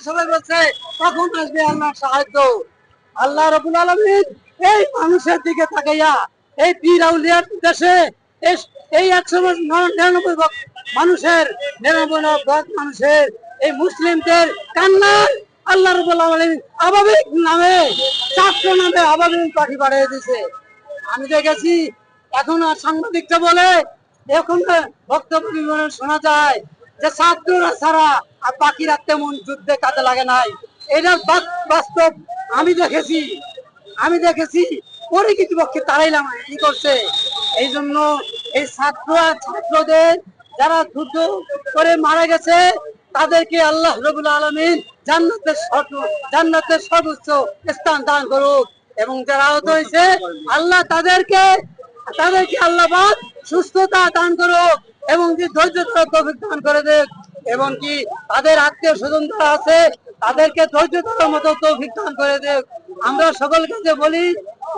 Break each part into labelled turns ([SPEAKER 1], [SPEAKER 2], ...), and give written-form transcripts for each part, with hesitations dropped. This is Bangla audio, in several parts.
[SPEAKER 1] সবাই বলছে কখন আসবে আল্লাহর সাহায্য। আল্লাহ রাব্বুল আলামিন এই মানুষের দিকে তাকাইয়া এই পীর আউলিয়ার দেশে এই 199 ভাগ মানুষের 99 ভাগ মানুষের এই মুসলিমদের কান্নার আল্লাহ রাব্বুল আলামিন আবাবিক নামে ছাত্র নামে আবাবিক পাখি পাঠিয়ে দিয়েছে। আমি দেখেছি এখন আর সাংবাদিকটা বলে এখন বক্তব্য বিবরণ শোনা যায় যে ছাত্ররা ছাড়া আর বাকিরা তেমন যুদ্ধে কাজে লাগে নাই। এটা বাস্তব। আমি দেখেছি পক্ষে তারাই ই করছে। এই জন্য এই ছাত্রদের যারা যুদ্ধ করে মারা গেছে তাদেরকে আল্লাহ রাব্বুল আলামিন জান্নাতের সর্বোচ্চ স্থান দান করুক, এবং যারা আহত হয়েছে আল্লাহ তাদেরকে আল্লাহ সুস্থতা দান করুক, এবং যে ধৈর্য ধরার তৌফিক দান করে দেখ, এবং কি তাদের আত্মীয় স্বজন যারা আছে তাদেরকে ধৈর্য ধরার মতো তৌফিক দান করে দেখ। আমরা সকলকে যে বলি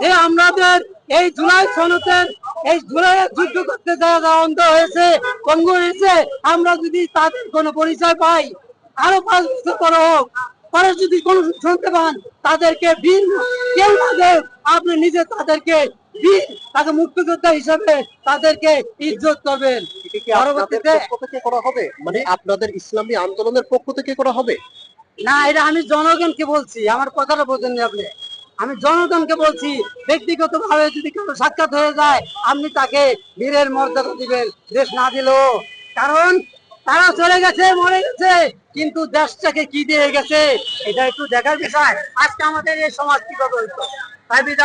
[SPEAKER 1] যে আমাদের এই জুলাই সনদের এই জুলাই যুদ্ধ করতে যারা অন্ধ হয়েছে, পঙ্গু হয়েছে, আমরা যদি তাদের কোনো পরিচয় পাই আরো 5 বছর পরে হোক, পরে যদি কোনো শুনতে পান তাদেরকে বীর কেউ না দেখ, আপনি নিজে তাদেরকে বীর তাকে মুক্তিযোদ্ধা হিসাবে তাদেরকে ইজ্জত করবেন। পরবর্তীতে
[SPEAKER 2] করা হবে, মানে আপনাদের ইসলামী আন্দোলনের পক্ষ থেকে করা হবে
[SPEAKER 1] না, এটা আমি জনগণকে বলছি। আমার কথাটা বোঝেননি আপনি। আমি জনগণকে বলছি ব্যক্তিগত ভাবে যদি কারো সাক্ষাৎ হয়ে যায় আপনি তাকে বীরের মর্যাদা দিবেন, দেশ না দিলেও। কারণ তারা চলে গেছে, মরে গেছে, কিন্তু দেশটাকে কি দিয়ে গেছে এটা একটু দেখার বিষয়। আজকে আমাদের এই সমাজ কিভাবে হইতো তাই